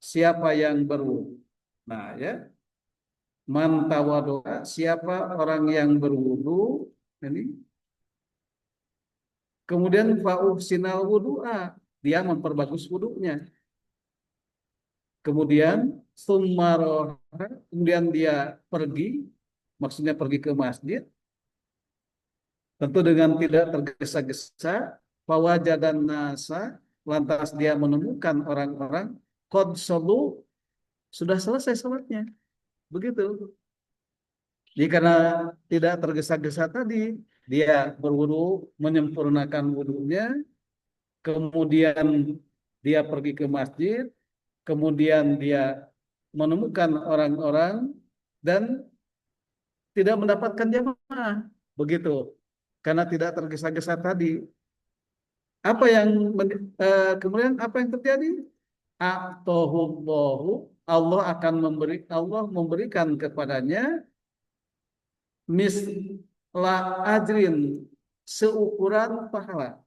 siapa yang berwudu. Nah, ya, man tawaddoa, siapa orang yang berwudu, ini kemudian sinal wudu'a, dia memperbagus wudunya. Kemudian sumaroha, kemudian dia pergi, maksudnya pergi ke masjid, tentu dengan tidak tergesa-gesa, fawajadan nasa, lantas dia menemukan orang-orang qad solu, sudah selesai salatnya. Begitu. Jadi karena tidak tergesa-gesa tadi, dia berwudu, menyempurnakan wudunya, kemudian dia pergi ke masjid, kemudian dia menemukan orang-orang dan tidak mendapatkan jamaah. Begitu. Karena tidak tergesa-gesa tadi. Apa yang kemudian apa yang terjadi? A'tahullahu, Allah memberikan kepadanya misla ajrin, seukuran pahala.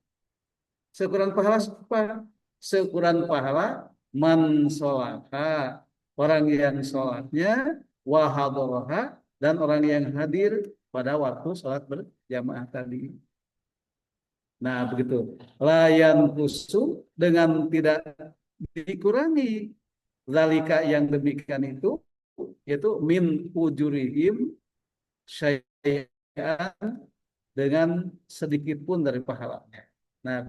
Seukuran pahala apa? Seukuran pahala man sholaha, orang yang sholatnya, wahadoroha, dan orang yang hadir pada waktu sholat berjamaah tadi. Nah, begitu. Layan khusus dengan tidak dikurangi. Zalika yang demikian itu, yaitu min ujurihim syai'an, dengan sedikit pun dari pahalanya. Nah,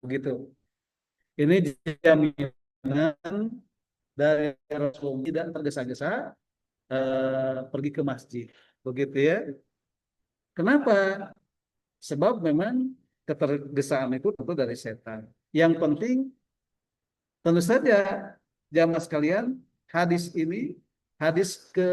begitu. Ini jaminan dari Rasul, tidak tergesa-gesa pergi ke masjid. Begitu ya. Kenapa? Sebab memang ketergesaan itu tentu dari setan. Yang penting tentu saja jamaah sekalian, hadis ini hadis ke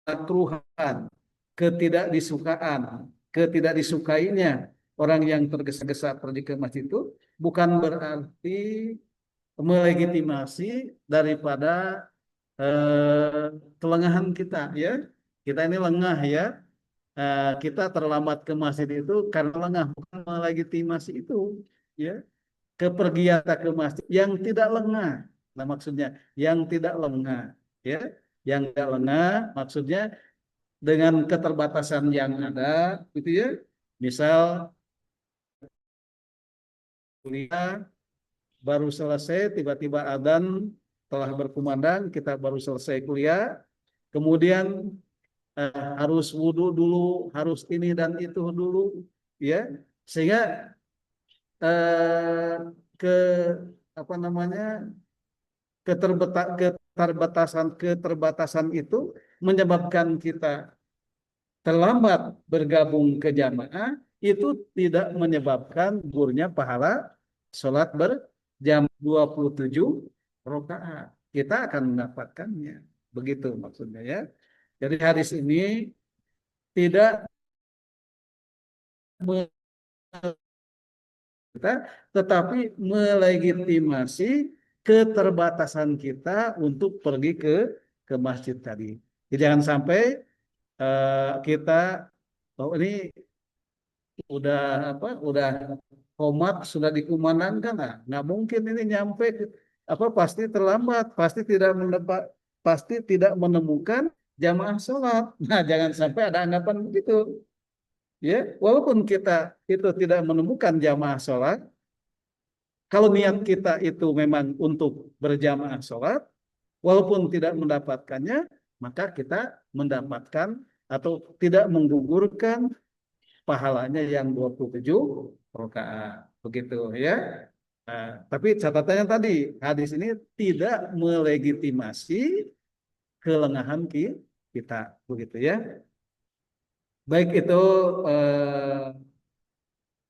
kemakruhan, ketidakdisukaan, ketidakdisukainya orang yang tergesa-gesa pergi ke masjid itu bukan berarti melegitimasi daripada kelengahan kita, ya. Kita ini lengah, ya. Kita terlambat ke masjid itu karena lengah, bukan melegitimasi itu, ya. Kepergian kita ke masjid yang tidak lengah. Nah, maksudnya yang tidak lengah, ya. Yang tidak lengah maksudnya dengan keterbatasan yang ada, gitu ya. Misal kuliah baru selesai, tiba-tiba adzan telah berkumandang, kita baru selesai kuliah, kemudian harus wudhu dulu, harus ini dan itu dulu, ya, sehingga eh, ke apa namanya, keterbatasan itu menyebabkan kita terlambat bergabung ke jamaah, itu tidak menyebabkan gugurnya pahala sholat berjam 27 rakaat. Kita akan mendapatkannya. Begitu maksudnya, ya. Jadi hadis ini tidak kita, tetapi melegitimasi keterbatasan kita untuk pergi ke masjid tadi. Jadi jangan sampai kita, oh ini udah apa, udah komat, sudah dikumandangkan, nah, nggak mungkin ini nyampe apa, pasti terlambat, pasti tidak menemukan jamaah sholat. Nah, jangan sampai ada anggapan begitu, ya. Walaupun kita itu tidak menemukan jamaah sholat, kalau niat kita itu memang untuk berjamaah sholat, walaupun tidak mendapatkannya, maka kita mendapatkan atau tidak menggugurkan pahalanya yang 27 rakaat. Begitu, ya. Nah, tapi catatannya tadi, hadis ini tidak melegitimasi kelengahan kita. Begitu, ya. Baik, itu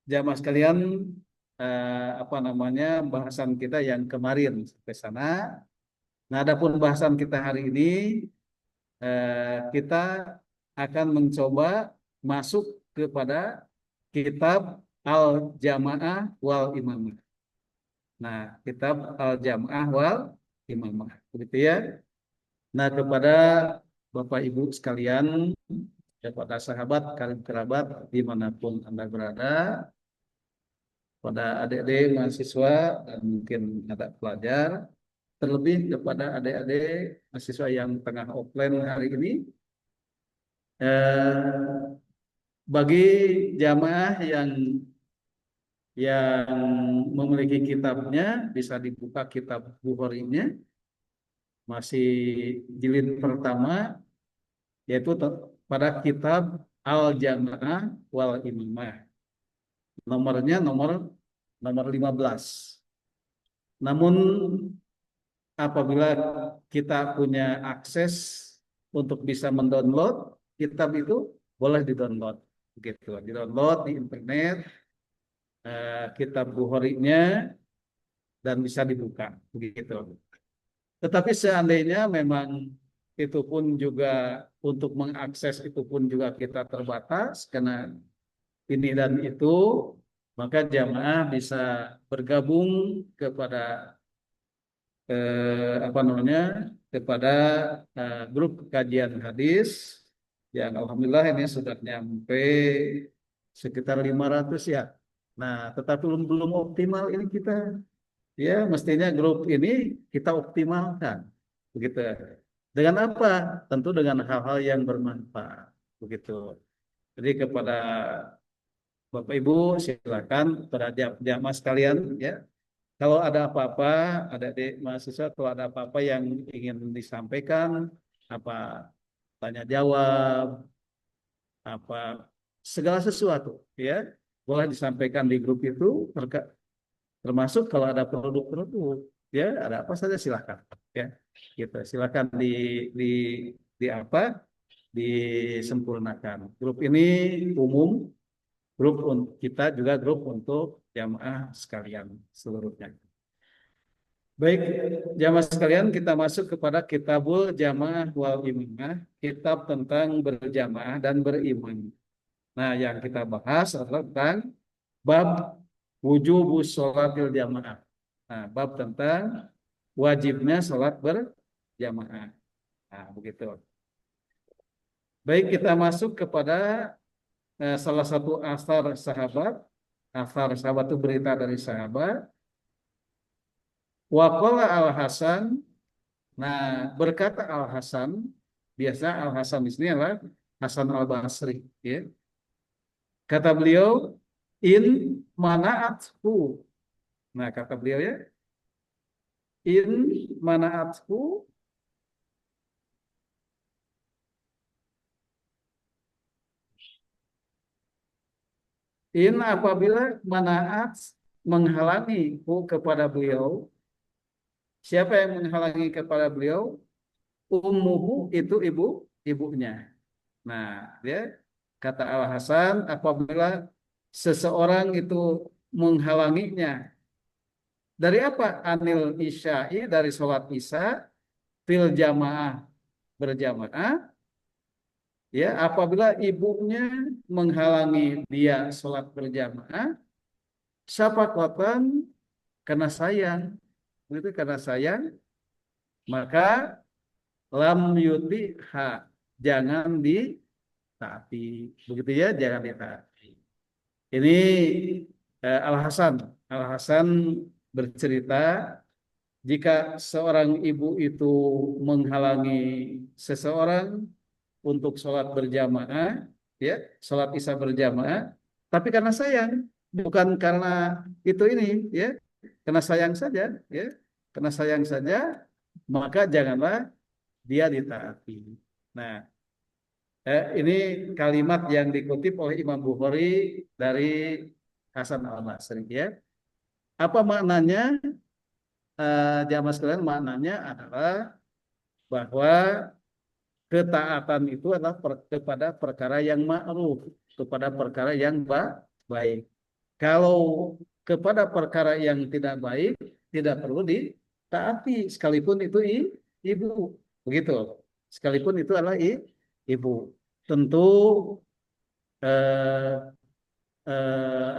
jamaah sekalian, apa namanya, bahasan kita yang kemarin sampai sana. Nah, adapun bahasan kita hari ini, kita akan mencoba masuk kepada kitab Al-Jamaah wal Imamah. Nah, kitab Al-Jamaah wal Imamah. Begitu, ya. Nah, kepada Bapak Ibu sekalian, kepada sahabat, kerabat dimanapun Anda berada, pada adik-adik mahasiswa dan mungkin ada pelajar, terlebih kepada adik-adik mahasiswa yang tengah offline hari ini, eh, bagi jamaah yang memiliki kitabnya, bisa dibuka kitab Bukhari-nya, masih jilid pertama, yaitu pada kitab Al-Jamaah wal Imamah. Nomornya nomor 15. Namun apabila kita punya akses untuk bisa mendownload kitab itu, boleh didownload, gitu. Didownload di internet, kitab Bukhari-nya, dan bisa dibuka, begitu. Tetapi seandainya memang itu pun juga untuk mengakses itu pun juga kita terbatas karena ini dan itu, maka jamaah bisa bergabung kepada apa namanya, kepada grup kajian hadis yang alhamdulillah ini sudah nyampe sekitar 500 ya. Nah, tetapi belum optimal ini kita, ya mestinya grup ini kita optimalkan, begitu. Dengan apa? Tentu dengan hal-hal yang bermanfaat, begitu. Jadi kepada Bapak Ibu silakan pada jamaah sekalian, ya, kalau ada apa-apa, ada di mahasiswa, kalau ada apa-apa yang ingin disampaikan, apa tanya jawab, apa segala sesuatu, ya, boleh disampaikan di grup itu, termasuk kalau ada produk-produk, ya, ada apa saja silakan, ya, gitu. Silakan di di apa, disempurnakan. Grup ini umum, grup kita juga grup untuk jamaah sekalian seluruhnya. Baik, jamaah sekalian, kita masuk kepada Kitabul Jamaah wal Imamah, kitab tentang berjamaah dan berimam. Nah, yang kita bahas adalah tentang bab wujubus sholatil jamaah. Nah, bab tentang wajibnya sholat berjamaah. Nah, begitu. Baik, kita masuk kepada salah satu asar sahabat. Asar sahabat itu berita dari sahabat. Waqala al-Hasan. Nah, berkata Al-Hasan, biasa Al-Hasan di sini adalah Hasan Al-Basri, ya. Kata beliau, in mana'athu. Nah, kata beliau, ya, in mana'athu, in apabila mana'at menghalangi kepada beliau. Siapa yang menghalangi kepada beliau? Ummuhu, itu ibunya. Nah, dia kata Al Hasan, apabila seseorang itu menghalanginya dari apa? Anil isya'i, dari sholat isya, fil jamaah, berjamaah, ya, apabila ibunya menghalangi dia sholat berjamaah, syafaqatan, karena sayang, itu karena sayang, maka lam yutiha, jangan ditaati, begitu ya, jangan ditaati. Ini Al Hasan. Al Hasan bercerita, jika seorang ibu itu menghalangi seseorang untuk sholat berjamaah, ya, sholat isya berjamaah, tapi karena sayang, bukan karena itu ini, ya, karena sayang saja, ya, karena sayang saja, maka janganlah dia ditaati. Nah, ini kalimat yang dikutip oleh Imam Bukhari dari Hasan Al-Basri, ya. Apa maknanya? Jamaah sekalian, maknanya adalah bahwa ketaatan itu adalah kepada perkara yang ma'ruf, kepada perkara yang baik. Kalau kepada perkara yang tidak baik, tidak perlu ditaati, sekalipun itu ibu, begitu. Sekalipun itu adalah ibu. Tentu eh,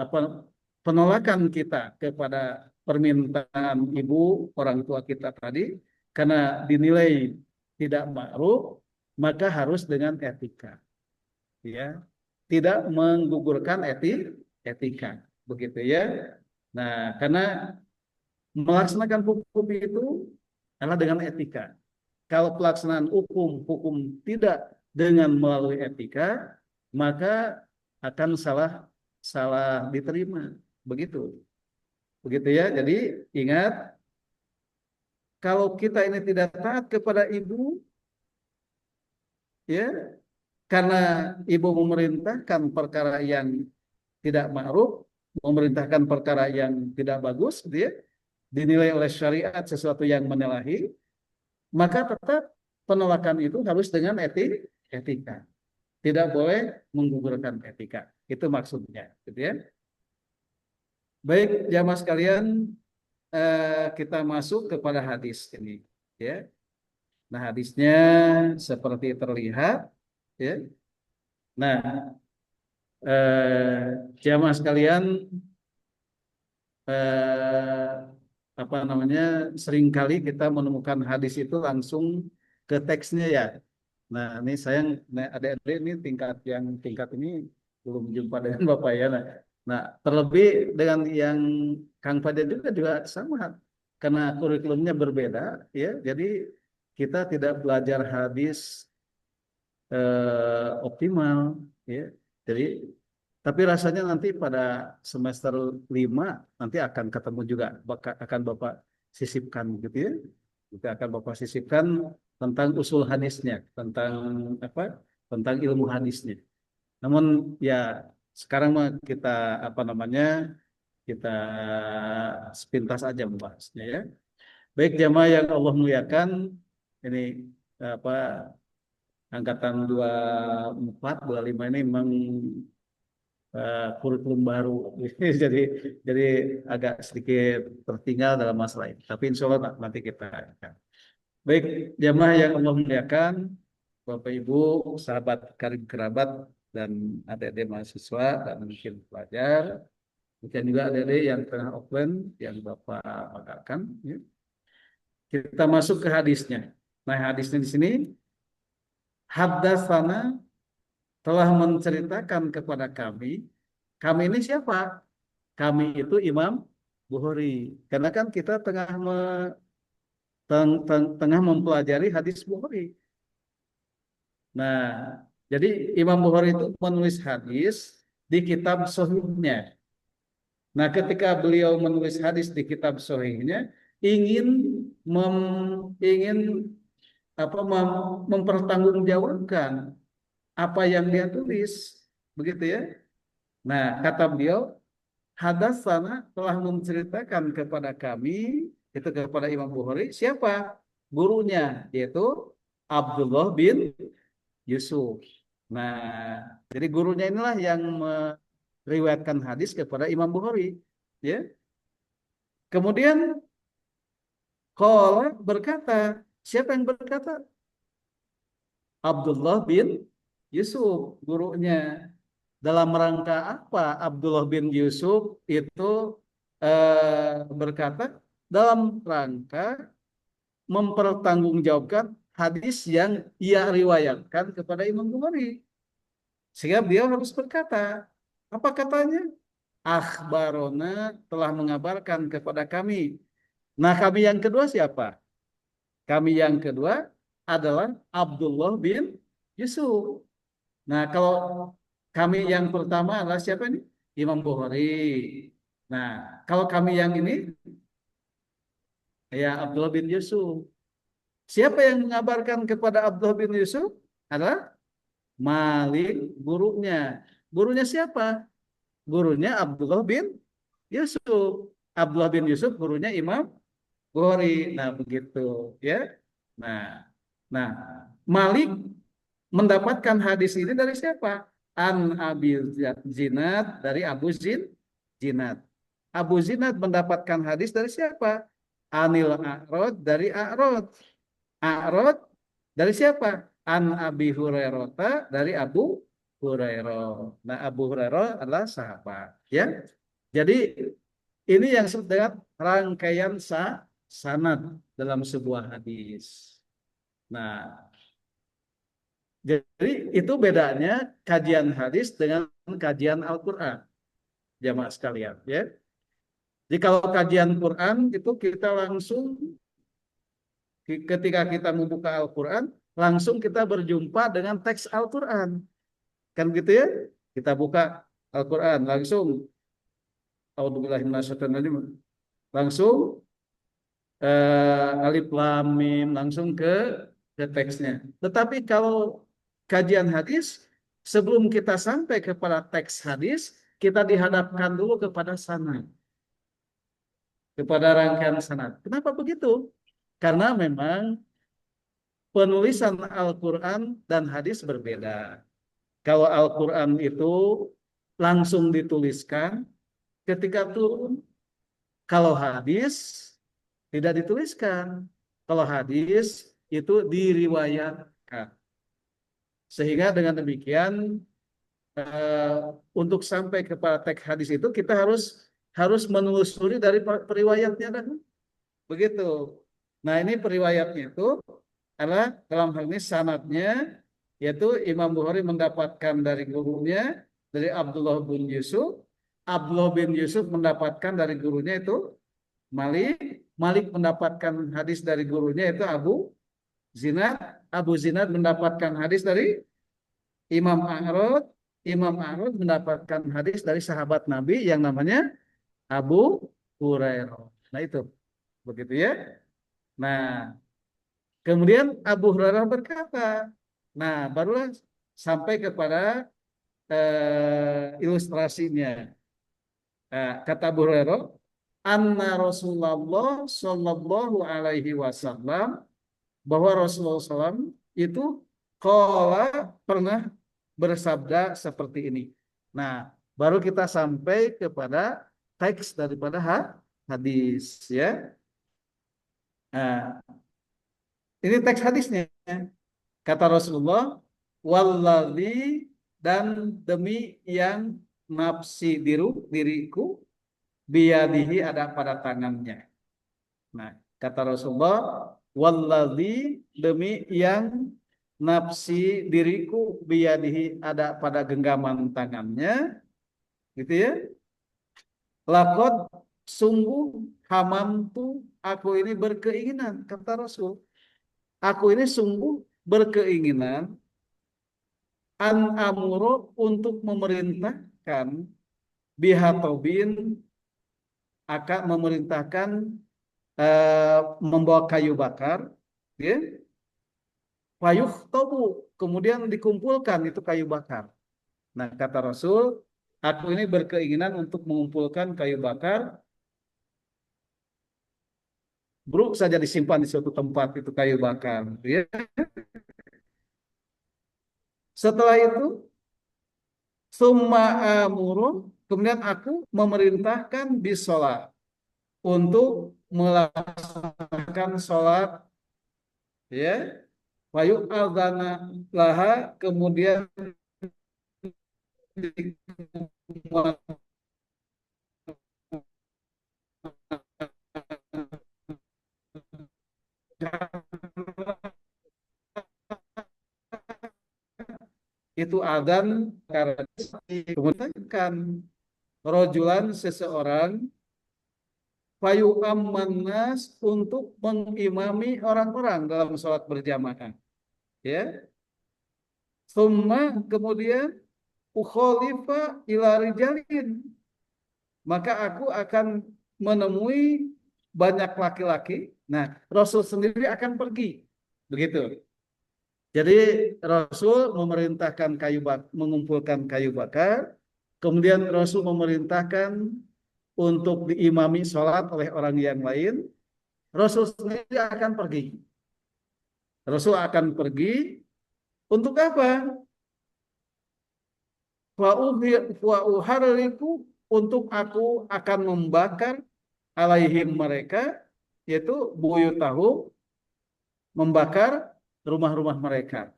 apa, penolakan kita kepada permintaan ibu orang tua kita tadi karena dinilai tidak ma'ruf, maka harus dengan etika, ya, tidak menggugurkan etika, begitu ya. Nah, karena melaksanakan hukum itu adalah dengan etika. Kalau pelaksanaan hukum tidak dengan melalui etika, maka akan salah salah diterima. Begitu. Begitu ya. Jadi ingat, kalau kita ini tidak taat kepada ibu, ya, karena ibu memerintahkan perkara yang tidak ma'ruf, memerintahkan perkara yang tidak bagus, gitu ya, dinilai oleh syariat sesuatu yang menyalahi, maka tetap penolakan itu harus dengan etika. Tidak boleh menggugurkan etika. Itu maksudnya, gitu ya. Baik, jamaah sekalian, kita masuk kepada hadis ini, ya. Nah, hadisnya seperti terlihat, ya. Nah, jamaah sekalian, eh, apa namanya, seringkali kita menemukan hadis itu langsung ke teksnya ya. Nah, ini sayang, nah, adik-adik ini tingkat ini belum jumpa dengan Bapak ya. Nah, terlebih dengan yang Kang Fadil juga sama, karena kurikulumnya berbeda ya. Jadi kita tidak belajar hadis optimal ya. Jadi tapi rasanya nanti pada semester 5 nanti akan ketemu juga, akan Bapak sisipkan gitu ya. Kita akan Bapak sisipkan tentang usul hadisnya, tentang apa? Tentang ilmu hadisnya. Namun ya sekarang mah kita apa namanya? Kita sepintas aja membahasnya ya. Baik jamaah yang Allah muliakan, ini apa, angkatan 24, 25 ini memang kurikulum baru. jadi agak sedikit tertinggal dalam masalah ini. Tapi insya Allah nanti kita akan. Baik, jamaah yang Allah muliakan, Bapak Ibu, sahabat karib kerabat dan adik-adik mahasiswa dan mungkin pelajar, mungkin juga adik-adik yang tengah offline yang Bapak banggakan. Ya. Kita masuk ke hadisnya. Nah, hadisnya di sini, haddatsana, telah menceritakan kepada kami ini siapa? Kami itu Imam Bukhari. Karena kan kita tengah mempelajari hadis Bukhari. Nah, jadi Imam Bukhari itu menulis hadis di kitab Sahihnya. Nah, ketika beliau menulis hadis di kitab Sahihnya, ingin ingin apa mempertanggungjawabkan apa yang dia tulis, begitu ya. Nah, kata beliau, Hadatsana, telah menceritakan kepada kami, itu kepada Imam Bukhari, siapa? Gurunya, yaitu Abdullah bin Yusuf. Nah, jadi gurunya inilah yang meriwayatkan hadis kepada Imam Bukhari. Ya. Kemudian qala, berkata, siapa yang berkata? Abdullah bin Yusuf, gurunya. Dalam rangka apa Abdullah bin Yusuf itu berkata? Dalam rangka mempertanggungjawabkan hadis yang ia riwayatkan kepada Imam Bukhari. Sehingga dia harus berkata, apa katanya? Akhbarona, telah mengabarkan kepada kami. Nah, kami yang kedua siapa? Kami yang kedua adalah Abdullah bin Yusuf. Nah, kalau kami yang pertama adalah siapa ini? Imam Bukhari. Nah, kalau kami yang ini ya Abdullah bin Yusuf. Siapa yang mengabarkan kepada Abdullah bin Yusuf? Adalah Malik, gurunya. Gurunya siapa? Gurunya Abdullah bin Yusuf. Abdullah bin Yusuf gurunya Imam Bukhari. Nah, begitu ya. Nah, nah, Malik mendapatkan hadis ini dari siapa? An Abi Zinad, dari Abu Zinad. Abu Zinad mendapatkan hadis dari siapa? Anil A'rod, dari A'rod. A'rod dari siapa? An Abi Hurairah, dari Abu Hurairah. Nah, Abu Hurairah adalah sahabat, ya. Jadi ini yang disebut dengan rangkaian sanad dalam sebuah hadis. Nah, jadi itu bedanya kajian hadis dengan kajian Al-Quran, jamaah sekalian. Ya. Jadi kalau kajian Quran itu kita langsung ketika kita membuka Al-Quran, langsung kita berjumpa dengan teks Al-Quran. Kan gitu ya? Kita buka Al-Quran langsung. Langsung alif lam mim langsung ke teksnya. Tetapi kalau kajian hadis, sebelum kita sampai kepada teks hadis, kita dihadapkan dulu kepada sanad, kepada rangkaian sanad. Kenapa begitu? Karena memang penulisan Al-Quran dan hadis berbeda. Kalau Al-Quran itu langsung dituliskan ketika turun. Kalau hadis tidak dituliskan. Kalau hadis itu diriwayatkan. Sehingga dengan demikian eh, untuk sampai kepada teks hadis itu kita harus menelusuri dari periwayatnya kan. Begitu. Nah, ini periwayatnya itu adalah dalam hal ini sanadnya yaitu Imam Bukhari mendapatkan dari gurunya dari Abdullah bin Yusuf. Abdullah bin Yusuf mendapatkan dari gurunya itu Malik. Malik mendapatkan hadis dari gurunya itu Abu Zinad. Abu Zinad mendapatkan hadis dari Imam A'rad. Imam A'rad mendapatkan hadis dari sahabat Nabi yang namanya Abu Hurairah. Nah itu, begitu ya. Nah, kemudian Abu Hurairah berkata, nah barulah sampai kepada ilustrasinya. Kata Abu Hurairah, anna Rasulullah Shallallahu Alaihi Wasallam, bahwa Rasulullah SAW itu pernah bersabda seperti ini. Nah, baru kita sampai kepada teks daripada hadis ya. Nah, ini teks hadisnya. Kata Rasulullah, walladzi, dan demi yang nafsi diriku biyadihi ada pada tangannya. Nah, kata Rasulullah, walladzi, demi yang nafsi diriku biyadihi ada pada genggaman tangannya, gitu ya. Lakot, sungguh hamamtu, aku ini berkeinginan, kata Rasul. Aku ini sungguh berkeinginan an amuro, untuk memerintahkan bihatobin, akan memerintahkan membawa kayu bakar, ya. Payuh tobu, kemudian dikumpulkan itu kayu bakar. Nah, kata Rasul, aku ini berkeinginan untuk mengumpulkan kayu bakar, buruk saja disimpan di suatu tempat itu kayu bakar, ya. Setelah itu, summa amuru, kemudian aku memerintahkan bisolat, untuk melaksanakan sholat, ya. Wayuk adzana laha, kemudian itu adzan karena kemudian kan rojulan seseorang fayu amanas, untuk mengimami orang-orang dalam sholat berjamaah, ya. Summa, kemudian ukholifa ila rijalin, maka aku akan menemui banyak laki-laki. Nah, Rasul sendiri akan pergi, begitu. Jadi Rasul memerintahkan mengumpulkan kayu bakar, kemudian Rasul memerintahkan untuk diimami sholat oleh orang yang lain. Rasul sendiri akan pergi. Rasul akan pergi untuk apa? Wa uharriku, untuk aku akan membakar alaihim mereka, yaitu buyutahu, membakar rumah-rumah mereka.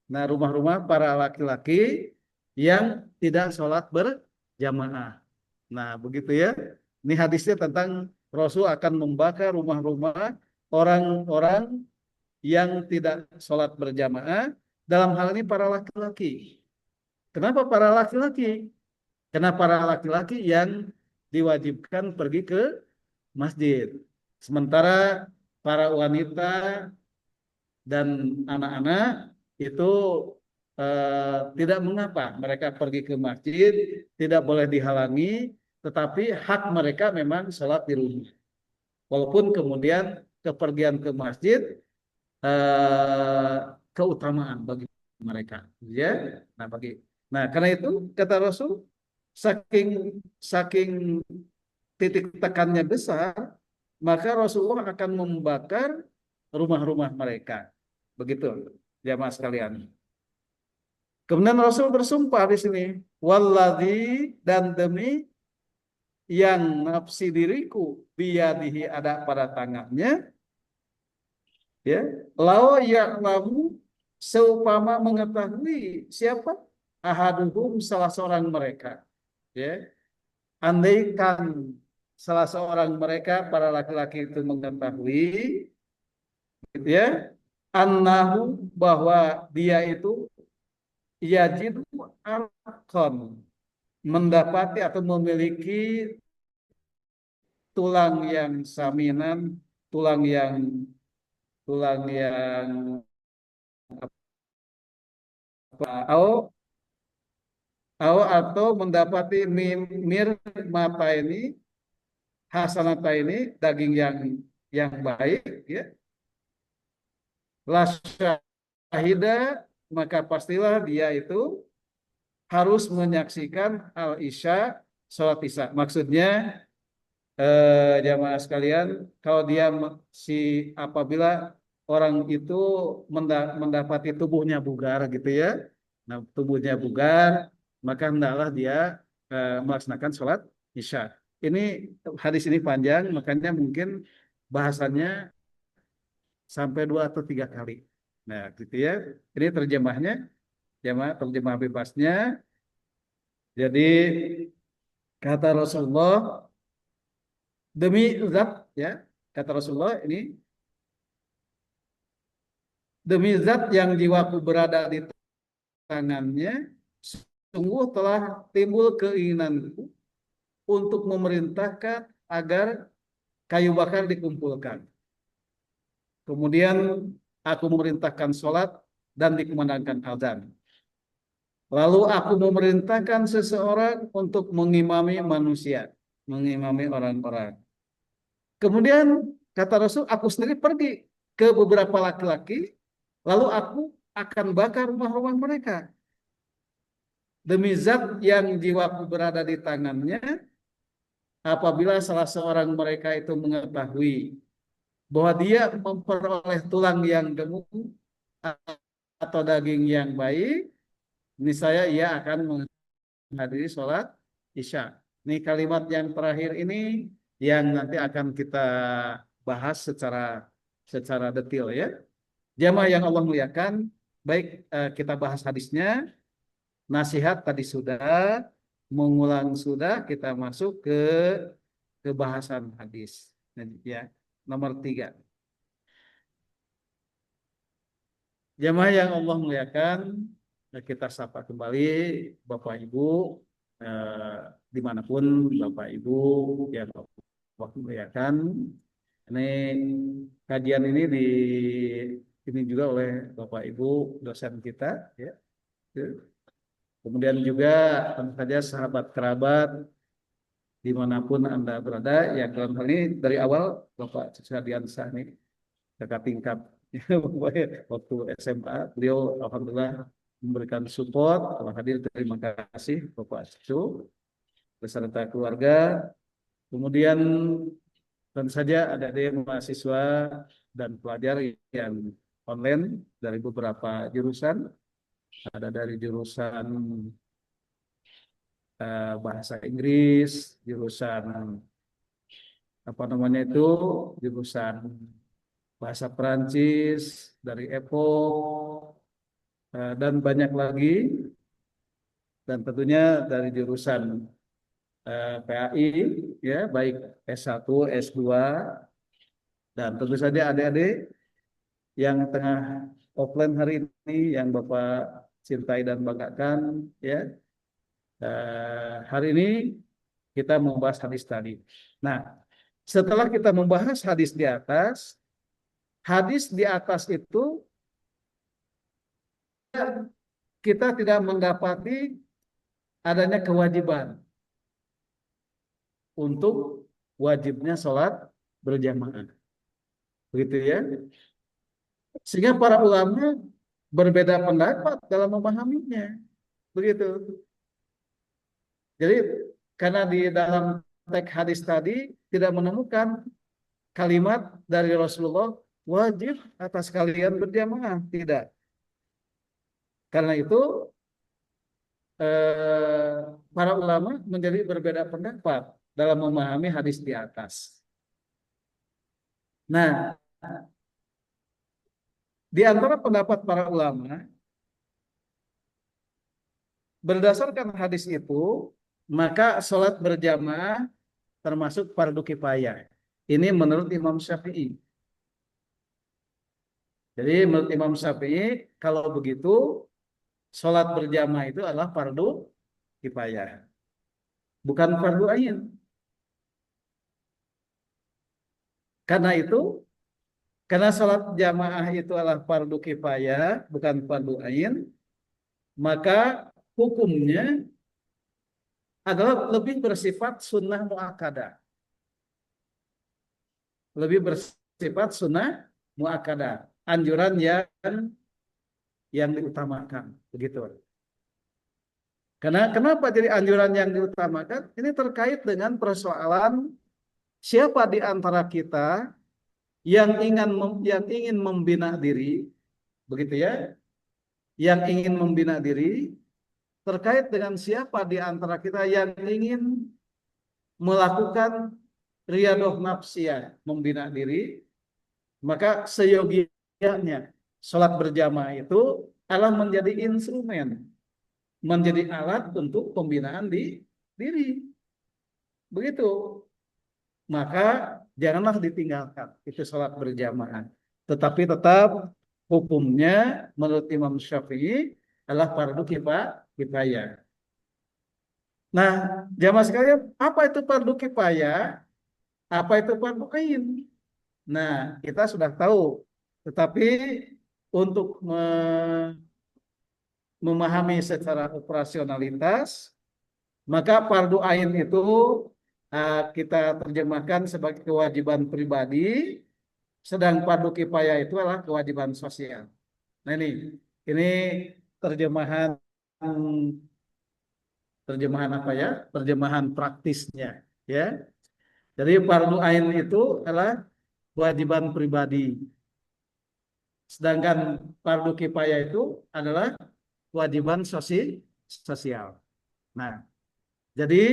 Nah, rumah-rumah para laki-laki yang tidak sholat berjamaah. Nah, begitu ya. Ini hadisnya tentang Rasul akan membakar rumah-rumah orang-orang yang tidak sholat berjamaah. Dalam hal ini para laki-laki. Kenapa para laki-laki? Karena para laki-laki yang diwajibkan pergi ke masjid. Sementara para wanita dan anak-anak itu tidak mengapa mereka pergi ke masjid, tidak boleh dihalangi, tetapi hak mereka memang sholat di rumah. Walaupun kemudian kepergian ke masjid eh, keutamaan bagi mereka, ya. Nah, karena itu kata Rasul, saking saking titik tekannya besar, maka Rasulullah akan membakar rumah-rumah mereka. Begitu, jamaah sekalian. Kemudian Rasul bersumpah di sini, walladzi, dan demi yang nafsi diriku biyadihi ada pada tangannya, ya. Lau ya'lamu, seupama mengetahui siapa ahaduhum, salah seorang mereka, ya. Andaikan salah seorang mereka para laki-laki itu mengetahui, gitu ya, annahu, bahwa dia itu yajidu arqan, mendapati atau memiliki tulang yang saminan, tulang yang tulang yang apa, atau mendapati mir mata ini, hasanata ini, daging yang baik, ya. La syahida, maka pastilah dia itu harus menyaksikan al isya, sholat isya. Maksudnya, jamaah sekalian, kalau dia si apabila orang itu mendapati tubuhnya bugar, gitu ya. Nah, tubuhnya bugar, maka hendaklah dia melaksanakan sholat isya. Ini hadis ini panjang, makanya mungkin bahasannya sampai 2 atau 3 kali. Nah, gitu ya. Ini terjemahnya, jamaah, terjemah bebasnya. Jadi kata Rasulullah, demi zat, ya, kata Rasulullah ini, demi zat yang jiwaku berada di tangannya, sungguh telah timbul keinginanku untuk memerintahkan agar kayu bakar dikumpulkan. Kemudian aku memerintahkan sholat dan dikumandangkan azan. Lalu aku memerintahkan seseorang untuk mengimami manusia, mengimami orang-orang. Kemudian kata Rasul, aku sendiri pergi ke beberapa laki-laki, lalu aku akan bakar rumah-rumah mereka. Demi zat yang jiwaku berada di tangannya, apabila salah seorang mereka itu mengetahui bahwa dia memperoleh tulang yang gemuk atau daging yang baik, niscaya ia akan menghadiri sholat isya. Ini kalimat yang terakhir ini yang nanti akan kita bahas secara detail, ya. Jamaah yang Allah muliakan, baik, kita bahas hadisnya, nasihat tadi sudah, mengulang sudah, kita masuk ke bahasan hadis. Ya, nomor 3. Jamaah yang Allah muliakan, kita sapa kembali Bapak Ibu, eh, dimanapun Bapak Ibu yang Allah muliakan. Ini kajian ini juga oleh Bapak Ibu dosen kita, ya. Kemudian juga tentu saja sahabat kerabat dimanapun Anda berada, yang dalam hal ini dari awal Bapak Susadiansah nih, kakak tingkat waktu SMA, beliau alhamdulillah memberikan support. Kalau hadir, terima kasih Bapak Cucu beserta keluarga. Kemudian tentu saja ada mahasiswa dan pelajar yang online dari beberapa jurusan. Ada dari jurusan bahasa Inggris, jurusan apa namanya itu, jurusan bahasa Perancis dari EPO, dan banyak lagi, dan tentunya dari jurusan PAI, ya, baik S1, S2, dan tentu saja adik-adik yang tengah offline hari ini yang Bapak cintai dan banggakan, ya. Hari ini kita membahas hadis tadi. Nah, setelah kita membahas hadis di atas itu kita tidak mendapati adanya kewajiban untuk wajibnya sholat berjamaah. Begitu ya. Sehingga para ulama berbeda pendapat dalam memahaminya. Begitu. Jadi karena di dalam teks hadis tadi tidak menemukan kalimat dari Rasulullah wajib atas kalian berjamaah. Tidak. Karena itu para ulama menjadi berbeda pendapat dalam memahami hadis di atas. Nah, di antara pendapat para ulama, berdasarkan hadis itu, maka sholat berjamaah termasuk fardu kifayah. Ini menurut Imam Syafi'i. Jadi menurut Imam Syafi'i, kalau begitu, sholat berjamaah itu adalah fardu kifayah. Bukan fardu ain. Karena itu, karena sholat jamaah itu adalah fardu kifayah, bukan fardu ain, maka hukumnya adalah lebih bersifat sunnah muakkadah. Lebih bersifat sunnah muakkadah. Anjuran yang diutamakan. Begitu. Karena kenapa jadi anjuran yang diutamakan? Ini terkait dengan persoalan siapa di antara kita yang ingin membina diri, begitu ya? Yang ingin membina diri terkait dengan siapa di antara kita yang ingin melakukan riyadhah nafsiyah, membina diri, maka seyogianya sholat berjamaah itu adalah menjadi instrumen, menjadi alat untuk pembinaan di diri. Begitu. Maka janganlah ditinggalkan itu sholat berjamaah. Tetapi tetap hukumnya menurut Imam Syafi'i adalah fardu kifayah. Nah, jamaah sekalian, apa itu fardu kifayah? Apa itu fardu ain? Nah, kita sudah tahu. Tetapi untuk memahami secara operasionalitas, maka fardu ain itu kita terjemahkan sebagai kewajiban pribadi, sedang fardu kifayah itu adalah kewajiban sosial. Nah ini terjemahan apa ya? Terjemahan praktisnya, ya. Jadi fardu ain itu adalah kewajiban pribadi, sedangkan fardu kifayah itu adalah kewajiban sosial. Nah, jadi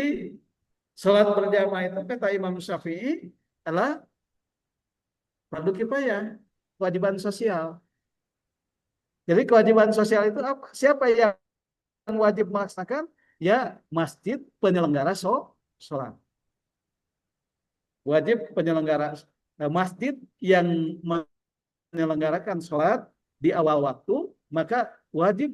sholat berjamaah itu kata Imam Syafi'i adalah fardu kifayah, kewajiban sosial. Jadi kewajiban sosial itu apa? Siapa yang wajib melaksanakan? Ya masjid penyelenggara sholat. Wajib penyelenggara masjid yang menyelenggarakan sholat di awal waktu, maka wajib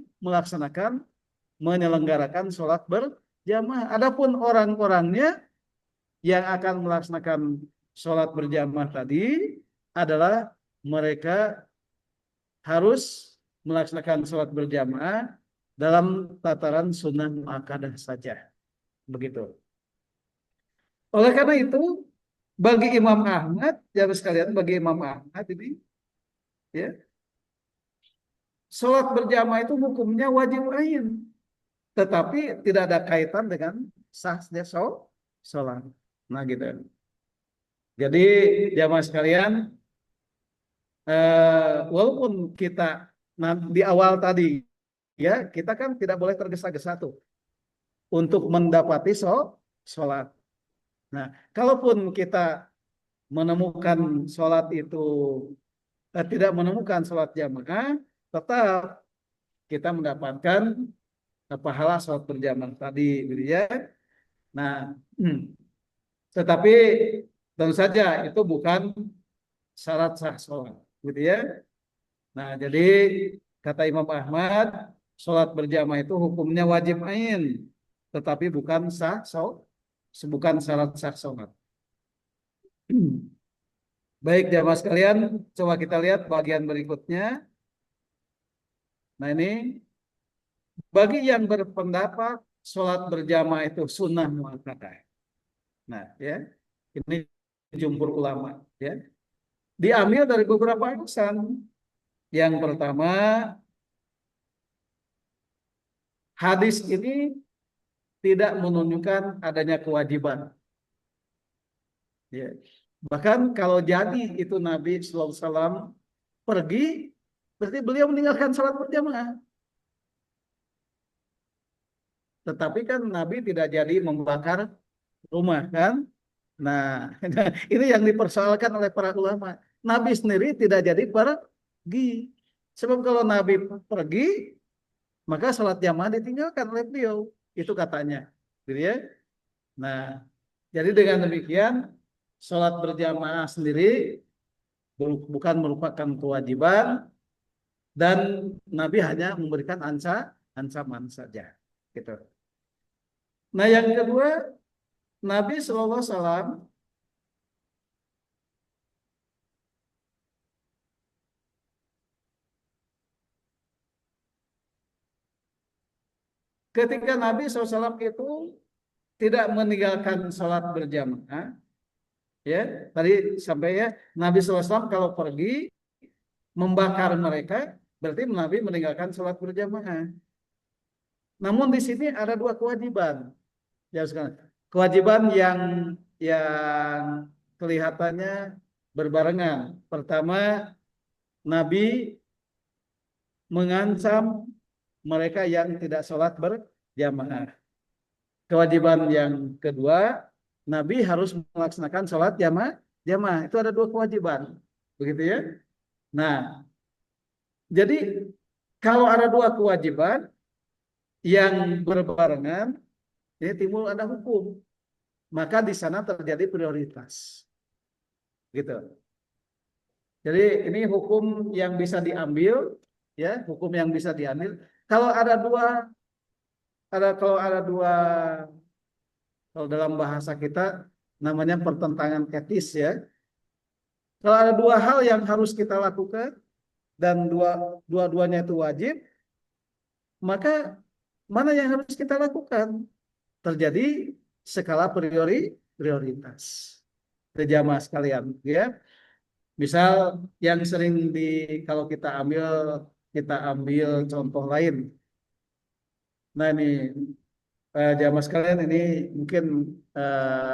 menyelenggarakan sholat berjamaah. Adapun orang-orangnya yang akan melaksanakan sholat berjamaah tadi adalah mereka harus melaksanakan sholat berjamaah dalam tataran sunnah muakkadah saja. Begitu. Oleh karena itu, bagi Imam Ahmad, ya sekalian, bagi Imam Ahmad ini, ya, sholat berjamaah itu hukumnya wajib ain, tetapi tidak ada kaitan dengan sahnya sholat. Nah gitu. Jadi jamaah sekalian, walaupun kita di awal tadi, ya kita kan tidak boleh tergesa-gesa tuh untuk mendapati sholat. Nah, kalaupun kita menemukan sholat itu tidak menemukan sholat jamaah, tetap kita mendapatkan pahala sholat berjamaah tadi, gitu ya. Nah, tetapi tentu saja itu bukan syarat sah sholat, gitu ya. Nah, jadi kata Imam Ahmad, sholat berjamaah itu hukumnya wajib ain, tetapi bukan sah bukan syarat sah sholat. Baik jamaah sekalian, coba kita lihat bagian berikutnya. Nah ini, bagi yang berpendapat sholat berjamaah itu sunnah muakkadah. Nah ya, ini jumhur ulama ya. Diambil dari beberapa alasan. Yang pertama, hadis ini tidak menunjukkan adanya kewajiban. Ya. Bahkan kalau jadi itu Nabi SAW pergi, berarti beliau meninggalkan salat berjamaah. Tetapi kan Nabi tidak jadi membakar rumah kan. Nah, ini yang dipersoalkan oleh para ulama. Nabi sendiri tidak jadi pergi. Sebab kalau Nabi pergi, maka salat jamaah ditinggalkan oleh beliau. Itu katanya. Gitu ya. Nah, jadi dengan demikian, salat berjamaah sendiri bukan merupakan kewajiban dan Nabi hanya memberikan ancaman saja. Gitu. Nah, yang kedua, Nabi SAW ketika Nabi SAW itu tidak meninggalkan sholat berjamaah, ya tadi sampai ya Nabi SAW kalau pergi membakar mereka, berarti Nabi meninggalkan sholat berjamaah. Namun di sini ada dua kewajiban, ya sekarang kewajiban yang kelihatannya berbarengan. Pertama, Nabi mengancam mereka yang tidak sholat berjamaah. Kewajiban yang kedua, Nabi harus melaksanakan sholat jamaah. Itu ada dua kewajiban, begitu ya. Nah, jadi kalau ada dua kewajiban yang berbarengan, ini timbul ada hukum. Maka di sana terjadi prioritas, gitu. Jadi ini hukum yang bisa diambil, ya, hukum yang bisa diambil. Kalau ada dua, kalau dalam bahasa kita namanya pertentangan etis ya. Kalau ada dua hal yang harus kita lakukan dan dua-duanya itu wajib, maka mana yang harus kita lakukan? Terjadi skala prioritas. Jamaah sekalian, ya. Misal yang sering kalau kita ambil contoh lain. Nah ini jamaah sekalian ini mungkin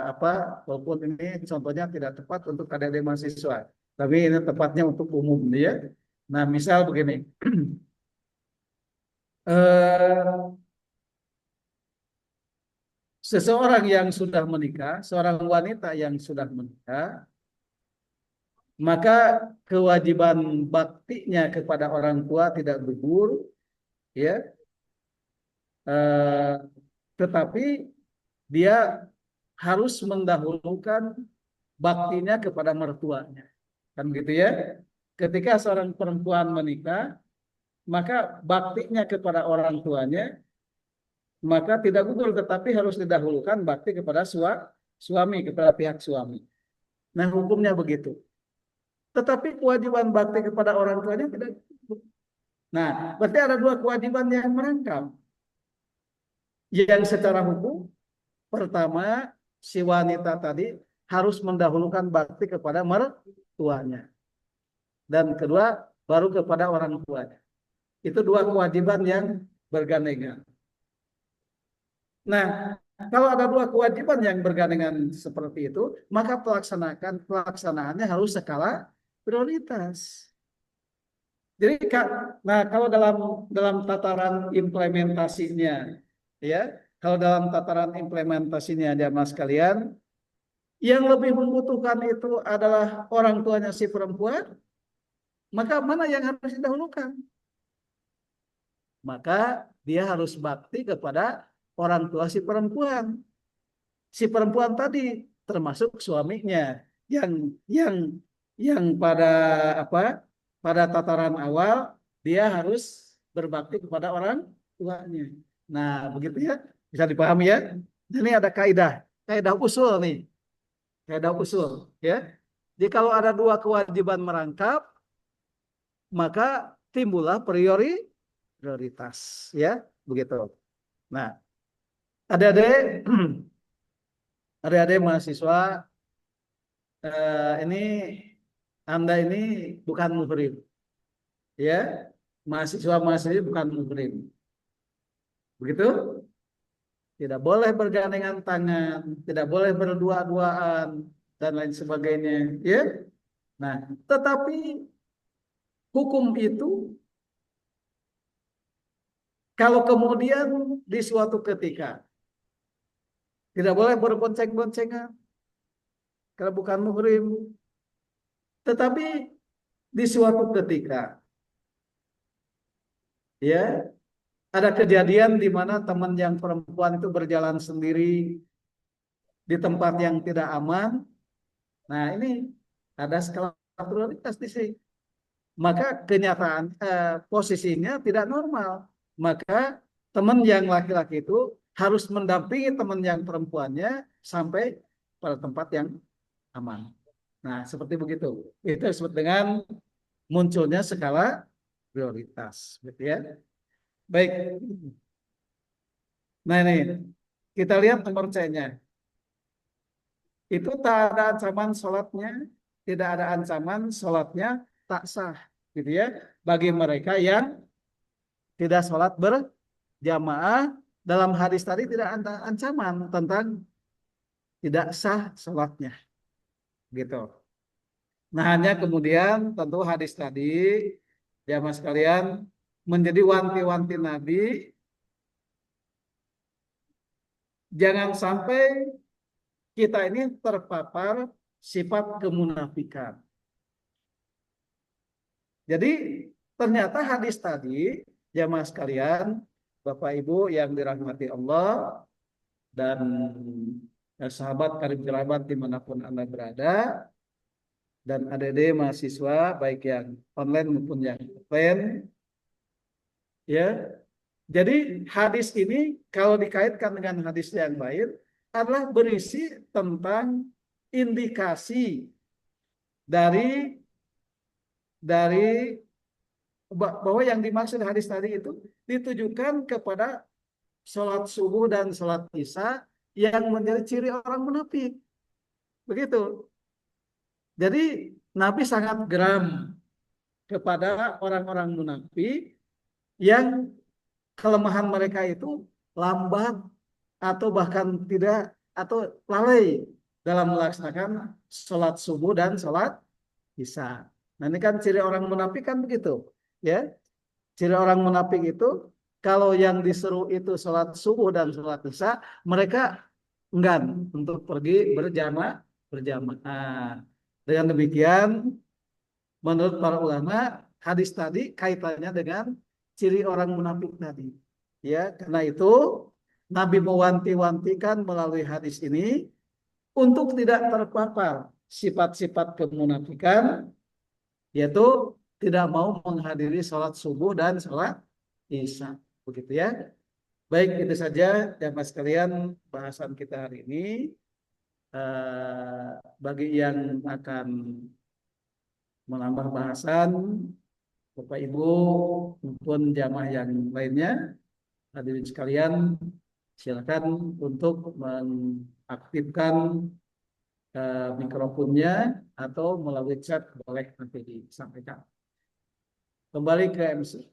apa walaupun ini contohnya tidak tepat untuk adik-adik mahasiswa, tapi ini tepatnya untuk umum ya. Nah misal begini, eh, seseorang yang sudah menikah, seorang wanita yang sudah menikah, maka kewajiban baktinya kepada orang tua tidak gugur, ya, eh, tetapi dia harus mendahulukan baktinya kepada mertuanya, kan gitu ya. Ketika seorang perempuan menikah, maka baktinya kepada orang tuanya maka tidak gugur, tetapi harus didahulukan bakti kepada suami, kepada pihak suami. Nah hukumnya begitu. Tetapi kewajiban bakti kepada orang tuanya tidak gugur. Nah berarti ada dua kewajiban yang merangkap. Yang secara hukum, pertama si wanita tadi harus mendahulukan bakti kepada mertuanya. Dan kedua baru kepada orang tuanya. Itu dua kewajiban yang bergandengan. Nah, kalau ada dua kewajiban yang bergandengan seperti itu, maka pelaksanaannya harus skala prioritas. Jadi, nah kalau dalam tataran implementasinya, ya, kalau dalam tataran implementasinya, jamaah sekalian, yang lebih membutuhkan itu adalah orang tuanya si perempuan, maka mana yang harus didahulukan? Maka dia harus bakti kepada orang tua si perempuan. Si perempuan tadi termasuk suaminya yang pada apa? Pada tataran awal dia harus berbakti kepada orang tuanya. Nah, begitu ya. Bisa dipahami ya? Ini ada kaidah. kaidah usul nih, kaidah usul ya. Jadi kalau ada dua kewajiban merangkap, maka timbullah prioritas ya, begitu. Nah, adik-adik adik-adik mahasiswa, ini Anda ini bukan muhrim ya. Mahasiswa-mahasiswi bukan muhrim. Begitu? Tidak boleh bergandengan tangan, tidak boleh berdua-duaan dan lain sebagainya, ya. Nah, tetapi hukum itu kalau kemudian di suatu ketika tidak boleh berbonceng-boncengan kalau bukan muhrim, tetapi di suatu ketika ya ada kejadian di mana teman yang perempuan itu berjalan sendiri di tempat yang tidak aman. Nah, ini ada skala prioritas di sini. Maka kenyataan posisinya tidak normal. Maka teman yang laki-laki itu harus mendampingi teman yang perempuannya sampai pada tempat yang aman. Nah, seperti begitu. Itu disebut dengan munculnya skala prioritas, gitu ya. Baik. Nah, ini kita lihat nomor C-nya. Itu tak ada ancaman sholatnya, tidak ada ancaman sholatnya tak sah, gitu ya. Bagi mereka yang tidak sholat berjamaah, dalam hadis tadi tidak ada ancaman tentang tidak sah sholatnya, gitu. Nah, hanya kemudian tentu hadis tadi, jamaah sekalian, menjadi wanti-wanti Nabi, jangan sampai kita ini terpapar sifat kemunafikan. Jadi ternyata hadis tadi, jamaah sekalian, Bapak Ibu yang dirahmati Allah dan sahabat karib kerabat dimanapun Anda berada, dan adik-adik mahasiswa baik yang online maupun yang offline, ya. Jadi hadis ini kalau dikaitkan dengan hadis yang lain adalah berisi tentang indikasi dari bahwa yang dimaksud hadis tadi itu ditujukan kepada sholat subuh dan sholat isya yang menjadi ciri orang munafik. Begitu. Jadi Nabi sangat geram kepada orang-orang munafik yang kelemahan mereka itu lambat atau bahkan tidak atau lalai dalam melaksanakan sholat subuh dan sholat isya. Nah, ini kan ciri orang munafik kan begitu, ya. Ciri orang munafik itu kalau yang disuruh itu sholat subuh dan sholat isya, mereka enggan untuk pergi berjamaah. Dengan demikian, menurut para ulama, hadis tadi kaitannya dengan ciri orang munafik tadi. Ya, karena itu Nabi mewanti-wantikan melalui hadis ini untuk tidak terpapar sifat-sifat kemunafikan, yaitu tidak mau menghadiri sholat subuh dan sholat isya. Begitu ya. Baik, itu saja jamaah sekalian bahasan kita hari ini. Bagi yang akan menambah bahasan, Bapak Ibu maupun jamaah yang lainnya, hadirin sekalian, silakan untuk mengaktifkan mikrofonnya atau melalui chat boleh nanti disampaikan. Kembali ke MC.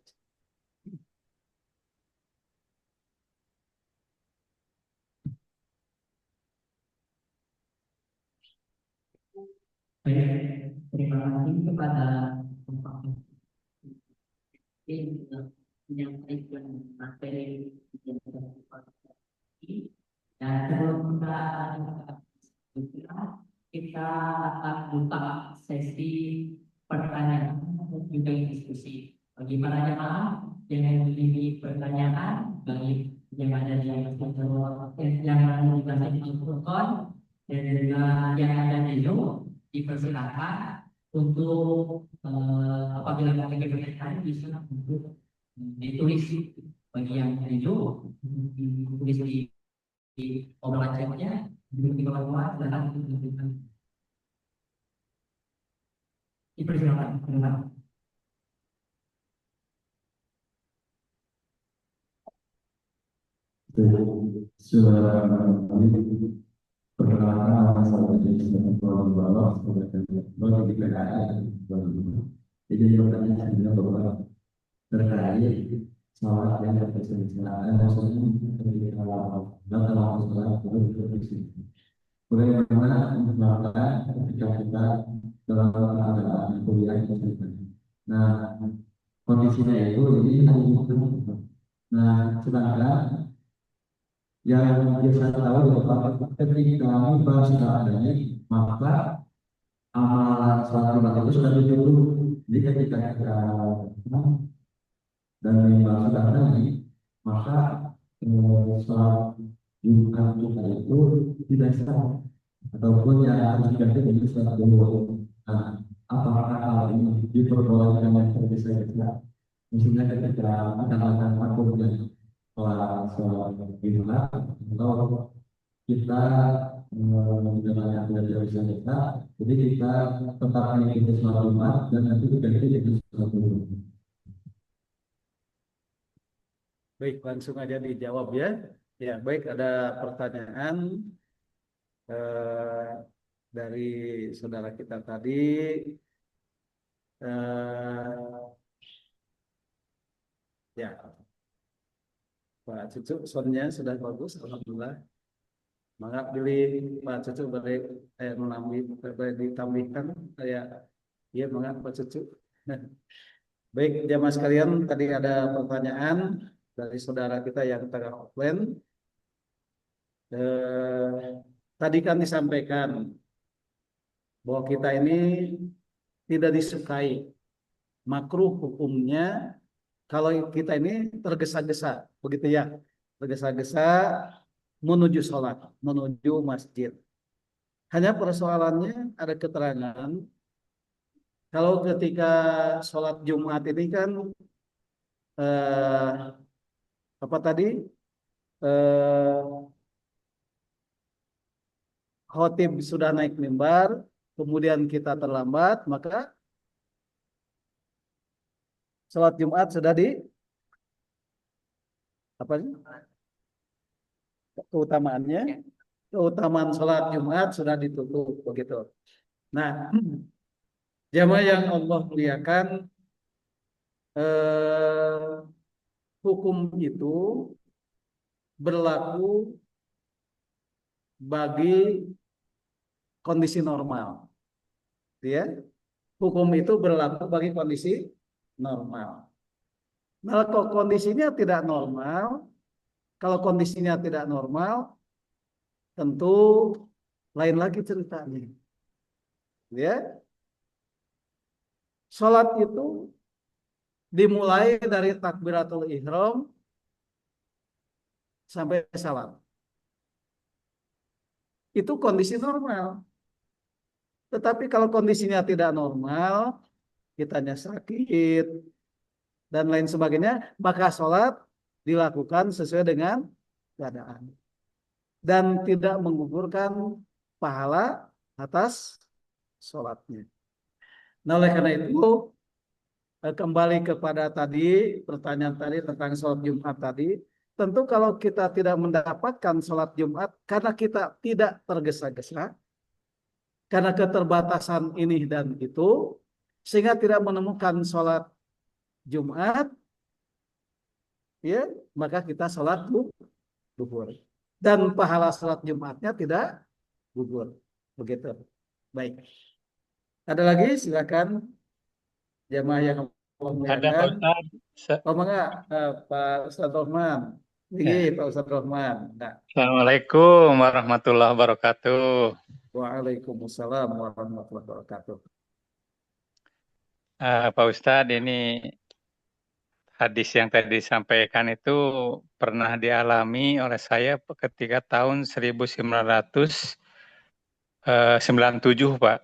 Baik, terima kasih kepada Bapak menyampaikan materi yang dan sebelum kita akan buka sesi pertanyaan dan juga diskusi. Bagaimana jemaah yang memiliki pertanyaan, baik yang ada di yang ada di bahasa Al-Quran dan juga yang ada di Zoom, dipersilakan untuk apabila ada pertanyaan bisa untuk ditulis bagi yang di Zoom, ditulis di obrolan chatnya di bawah dan dipersilakan. Perkenalkan saya jadi Pulau Bawah sebagai di PKN. Jadi pertanyaan saya bahwa terkait salat yang terpercaya maksudnya kalau salat itu bagaimana menerapkan ketika kita dalam keadaan kuliah. Nah, kondisinya itu ini. Nah, sedangkan yang biasa tahu bahwa ketika mubah sudah adanya, maka amalan sholat Jumat itu sudah ditutup. Jadi ketika kita dan mubah sudah adanya, maka sholat Jumat kita itu tidak sah ataupun yang harus diganti menjadi sholat dulu. Nah, apakah hal ini diperbolehkan yang terbiasa kita? Misalnya ketika kita melakukan takutnya sholat Jumat atau kita menjalankan biasa kita, jadi kita tetap mengikuti sholat Jumat dan nanti diganti dengan sholat Jumat. Baik, langsung aja dijawab ya. Ya, baik, ada pertanyaan dari saudara kita tadi. Ya, Pak Cucu, soundnya sudah bagus, alhamdulillah. Maka pilih Pak Cucu boleh boleh ditambahkan saya. Ya, maka Pak Cucu. Baik, jamaah sekalian, tadi ada pertanyaan dari saudara kita yang tengah offline. Tadi kan disampaikan bahwa kita ini tidak disukai, makruh hukumnya kalau kita ini tergesa-gesa, begitu ya, tergesa-gesa menuju sholat, menuju masjid. Hanya persoalannya ada keterangan kalau ketika sholat Jumat ini kan apa tadi khotib sudah naik mimbar, kemudian kita terlambat, maka sholat Jumat sudah di apa sih? Keutamaannya, keutamaan sholat Jumat sudah ditutup begitu. Nah, jamaah yang Allah muliakan, hukum itu berlaku bagi kondisi normal, ya. Hukum itu berlaku bagi kondisi normal. Nah, kalau kondisinya tidak normal, tentu lain lagi ceritanya. Ya, sholat itu dimulai dari takbiratul ihram sampai salam. Itu kondisi normal. Tetapi kalau kondisinya tidak normal, kitanya sakit dan lain sebagainya, maka sholat dilakukan sesuai dengan keadaan dan tidak menggugurkan pahala atas sholatnya. Nah, oleh karena itu kembali kepada tadi pertanyaan tadi tentang sholat Jumat tadi, tentu kalau kita tidak mendapatkan sholat Jumat karena kita tidak tergesa-gesa, karena keterbatasan ini dan itu, sehingga tidak menemukan sholat Jumat, ya, maka kita sholat duhur. Dan pahala sholat Jumatnya tidak gugur. Begitu. Baik. Ada lagi? Silakan. Jamaah yang Ada Pak memuliakan. Ustaz. Oh, enggak, Pak Ustadz Rohman. Ini Ya. Pak Ustadz Rohman. Nah. Assalamualaikum warahmatullahi wabarakatuh. Waalaikumsalam warahmatullahi wabarakatuh. Pak Ustadz, ini hadis yang tadi disampaikan itu pernah dialami oleh saya ketika tahun 1997, Pak.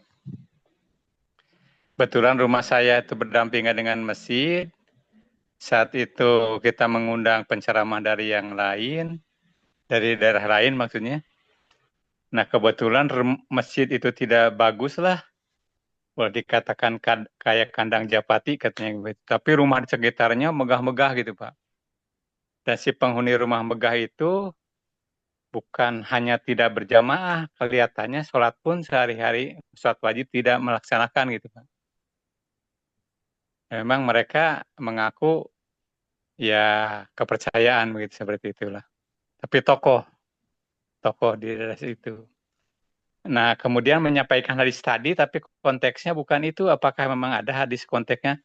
Kebetulan rumah saya itu berdampingan dengan masjid. Saat itu kita mengundang penceramah dari yang lain, dari daerah lain maksudnya. Nah, kebetulan masjid itu tidak bagus lah. Boleh dikatakan kayak kandang Japati katanya gitu. Tapi rumah di sekitarnya megah-megah gitu, Pak. Dan si penghuni rumah megah itu bukan hanya tidak berjamaah, kelihatannya sholat pun sehari-hari, sholat wajib tidak melaksanakan gitu, Pak. Memang mereka mengaku ya kepercayaan begitu seperti itulah. Tapi tokoh di daerah itu. Nah, kemudian menyampaikan hadis tadi, tapi konteksnya bukan itu. Apakah memang ada hadis konteksnya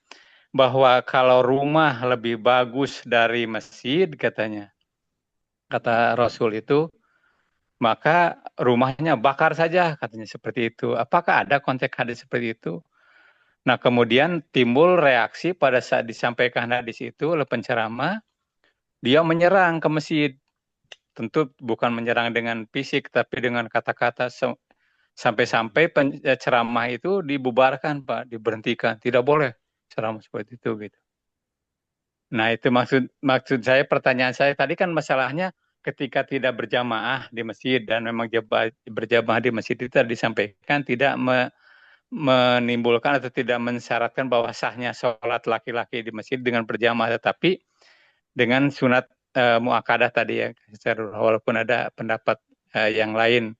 bahwa kalau rumah lebih bagus dari masjid, katanya, kata Rasul itu, maka rumahnya bakar saja, katanya seperti itu. Apakah ada konteks hadis seperti itu? Nah, kemudian timbul reaksi pada saat disampaikan hadis itu oleh penceramah, dia menyerang ke masjid. Tentu bukan menyerang dengan fisik, tapi dengan kata-kata sampai-sampai ceramah itu dibubarkan, Pak, diberhentikan. Tidak boleh ceramah seperti itu gitu. Nah, itu maksud saya, pertanyaan saya tadi kan masalahnya ketika tidak berjamaah di masjid dan memang berjamaah di masjid itu tadi disampaikan tidak menimbulkan atau tidak mensyaratkan bahwa sahnya sholat laki-laki di masjid dengan berjamaah, tetapi dengan sunat muakkadah tadi ya, walaupun ada pendapat yang lain,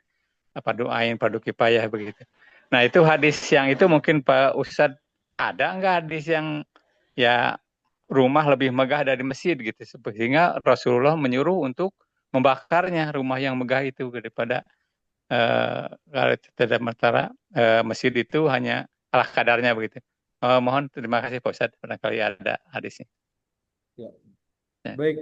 fardu ain, fardu kifayah begitu. Nah, itu hadis yang itu mungkin Pak Ustadz, ada nggak hadis yang ya rumah lebih megah dari masjid gitu, sehingga Rasulullah menyuruh untuk membakarnya rumah yang megah itu daripada kalau tidak sementara masjid itu hanya ala kadarnya begitu. Mohon terima kasih Pak Ustadz, barangkali ada hadisnya. Ya. Ya. Baik,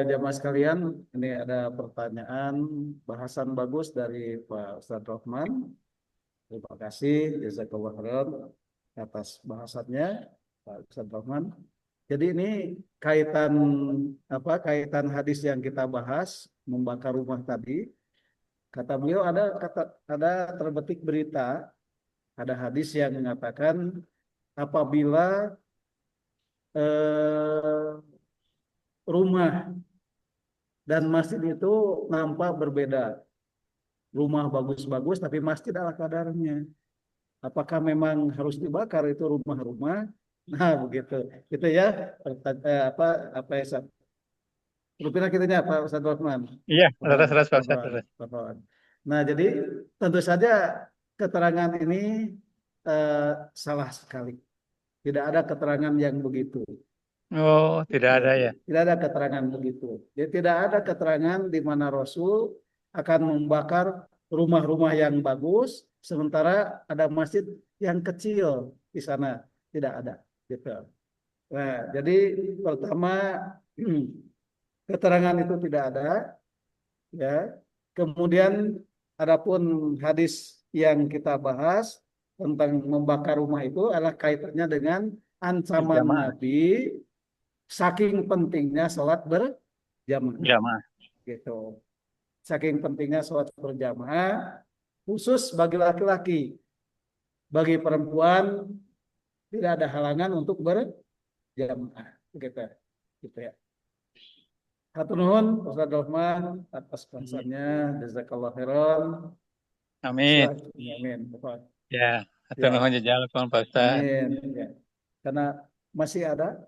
jamaah sekalian, ini ada pertanyaan, bahasan bagus dari Pak Ustadz Rahman. Terima kasih, jazakallah khairan atas bahasannya, Pak Ustadz Rahman. Jadi ini kaitan hadis yang kita bahas membakar rumah tadi. Kata beliau ada terbetik berita, ada hadis yang mengatakan apabila eh, rumah dan masjid itu nampak berbeda. Rumah bagus-bagus tapi masjid ala kadarnya. Apakah memang harus dibakar itu rumah-rumah? Nah, begitu. Itu ya apa ya Rupina kitanya Pak Ustadz Rahman. Iya, terus Pak Ustadz. Terus. Nah, jadi tentu saja keterangan ini salah sekali. Tidak ada keterangan yang begitu. Oh, tidak Ya, ada ya. tidak ada keterangan begitu. Jadi tidak ada keterangan di mana Rasul akan membakar rumah-rumah yang bagus, sementara ada masjid yang kecil di sana. Tidak ada. Gitu. Nah, jadi pertama keterangan itu tidak ada, ya. Kemudian adapun hadis yang kita bahas tentang membakar rumah itu adalah kaitannya dengan ancaman Jamaah. Nabi saking pentingnya sholat berjamaah, Jamaah. gitu. Saking pentingnya sholat berjamaah, khusus bagi laki-laki, bagi perempuan tidak ada halangan untuk berjamaah, gitu, gitu ya. Hatur nuhun Ustaz Rahman atas bahasannya, jazakallah khairan. Amin. Silakan. Amin. Ya, atau Ya, nuhun jazakallahu Pak Ustadz. amin. Ya. Karena masih ada.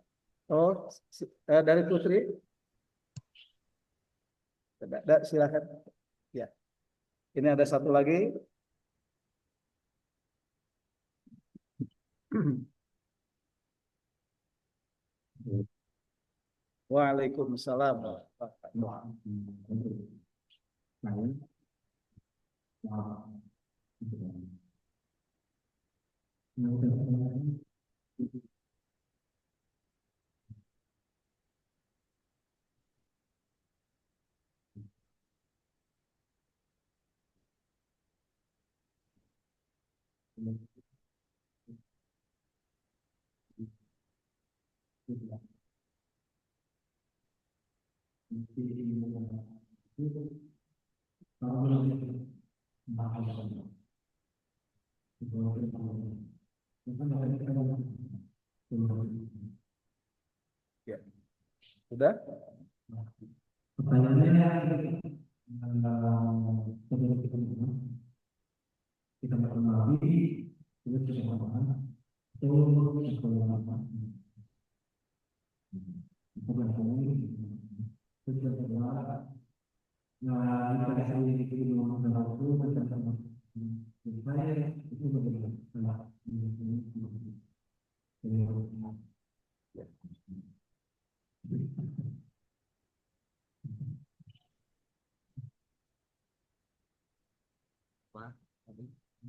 Oh, dari Putri. Silakan. Ya. Ini ada satu lagi. Waalaikumsalam. Ya. Sudah? Pertanyaannya Kemudian kita mengenali, terus kita mengenal, terus kita mengenal. Bukan kami, terus kita mengenal. Nah, kita sendiri itu mengenal itu macam-macam. Supaya itu benar-benar.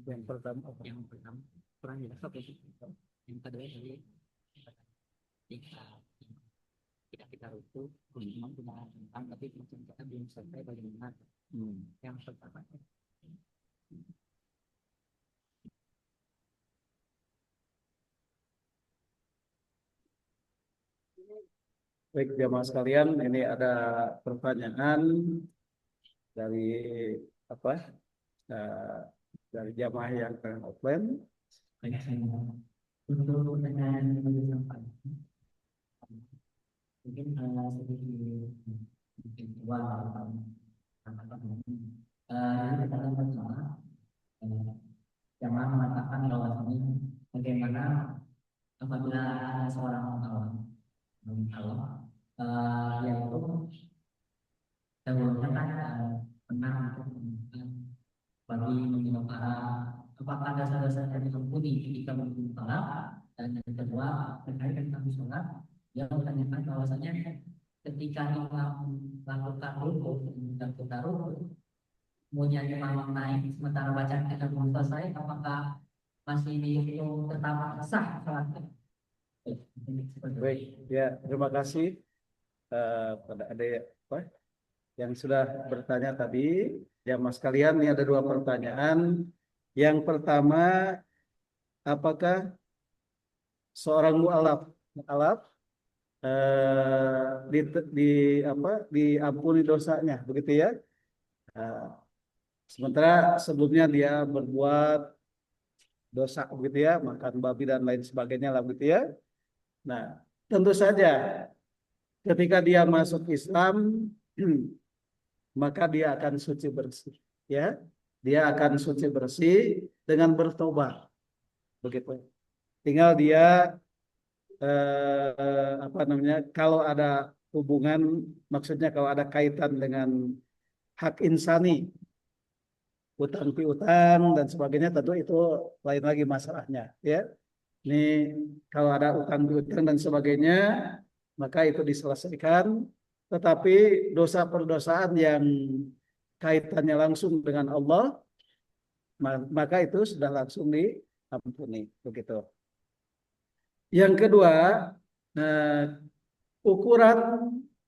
Yang pertama, kurang jelas apa sih? Yang kedua dari kita itu memang punya tentang tapi mungkin kita belum sampai bagaimana yang pertama. baik jamaah sekalian, ini ada pertanyaan dari apa? eh, dari jamaah yang offline. Untuk pertanyaan yang disampaikan, mungkin sedikit awal ini pertanyaan pertama, jamaah mengatakan bahwasanya bagaimana apabila ada seorang yaitu sebelumnya kan pernah bagi meminum arak, apakah ada dasar yang diampuni ketika meminum arak? Dan yang kedua terkait dengan sholat, dia menanyakan bahwasanya ketika imam melakukan rukuk dan rukuk, kemudian imam naik sementara bacaan kita belum selesai, apakah masih dihitung tetap sah sholatnya? Baik, ya terima kasih pada adik apa yang sudah bertanya tadi. Ya mas kalian, ini ada dua pertanyaan. Yang pertama, apakah seorang mualaf di diampuni dosanya, begitu ya? Sementara sebelumnya dia berbuat dosa, begitu ya, makan babi dan lain sebagainya lah, begitu ya. Nah, tentu saja ketika dia masuk Islam, maka dia akan suci bersih, ya. Dia akan suci bersih dengan bertobat, begitu. Tinggal dia kalau ada hubungan, maksudnya kalau ada kaitan dengan hak insani, utang piutang dan sebagainya, tentu itu lain lagi masalahnya, ya. Ini kalau ada utang piutang dan sebagainya, maka itu diselesaikan. Tetapi dosa perdosaan yang kaitannya langsung dengan Allah, maka itu sudah langsung diampuni, begitu. Yang kedua, ukuran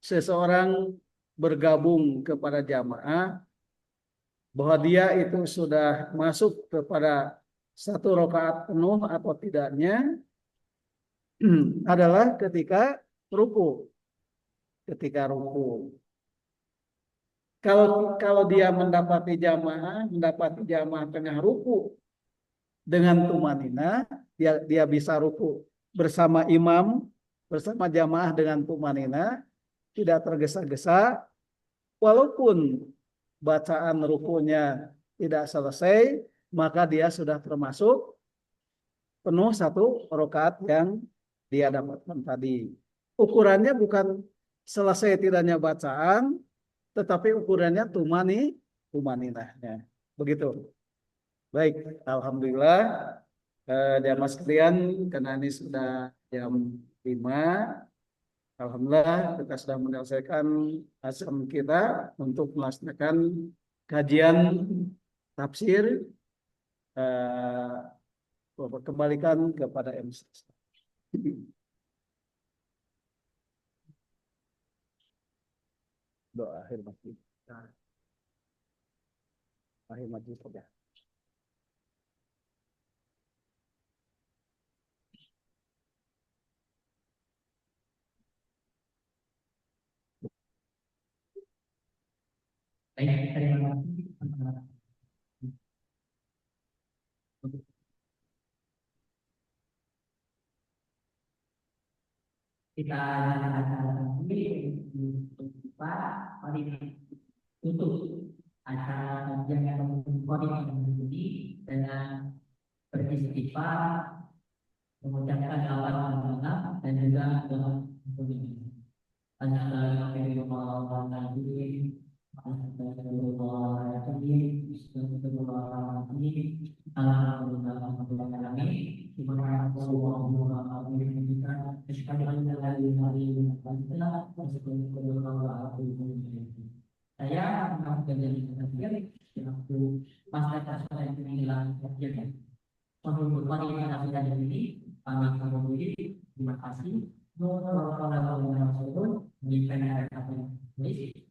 seseorang bergabung kepada jamaah, bahwa dia itu sudah masuk kepada satu rakaat penuh atau tidaknya adalah ketika ruku. Ketika ruku. Kalau dia mendapati jamaah tengah ruku dengan tumanina, dia bisa ruku bersama imam, bersama jamaah dengan tumanina, tidak tergesa-gesa, walaupun bacaan rukunya tidak selesai, maka dia sudah termasuk penuh satu rakaat yang dia dapatkan tadi. Ukurannya bukan selesai tidaknya bacaan, tetapi ukurannya tumaninahnya. Begitu. Baik, alhamdulillah. Jamaah sekalian, karena ini sudah jam 5, alhamdulillah kita sudah menyelesaikan azam kita untuk melaksanakan kajian tafsir. Kembalikan kepada MC. Doa akhir majlis. Akhir majlis saja. Baik, terima kasih. Kita akan untuk tutup acara kajian yang ini dengan beristighfar, mengucapkan alhamdulillah dan juga saya menjadi waktu masa yang hilang kerjanya. Menurut wanita sudah ini, kami diri, terima kasih.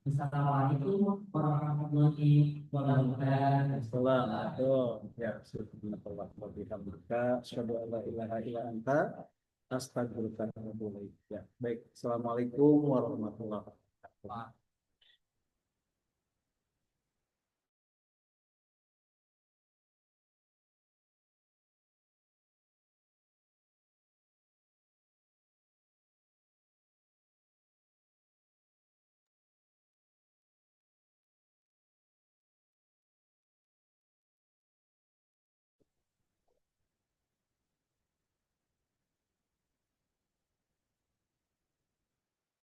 Assalamualaikum warahmatullahi wabarakatuh. Assalamualaikum. Ya, subhanallah wa bihamdika, asyhadu an la ilaha illa anta, astagfiruka wa atubu ilaik. Ya, baik. Assalamualaikum warahmatullahi wabarakatuh.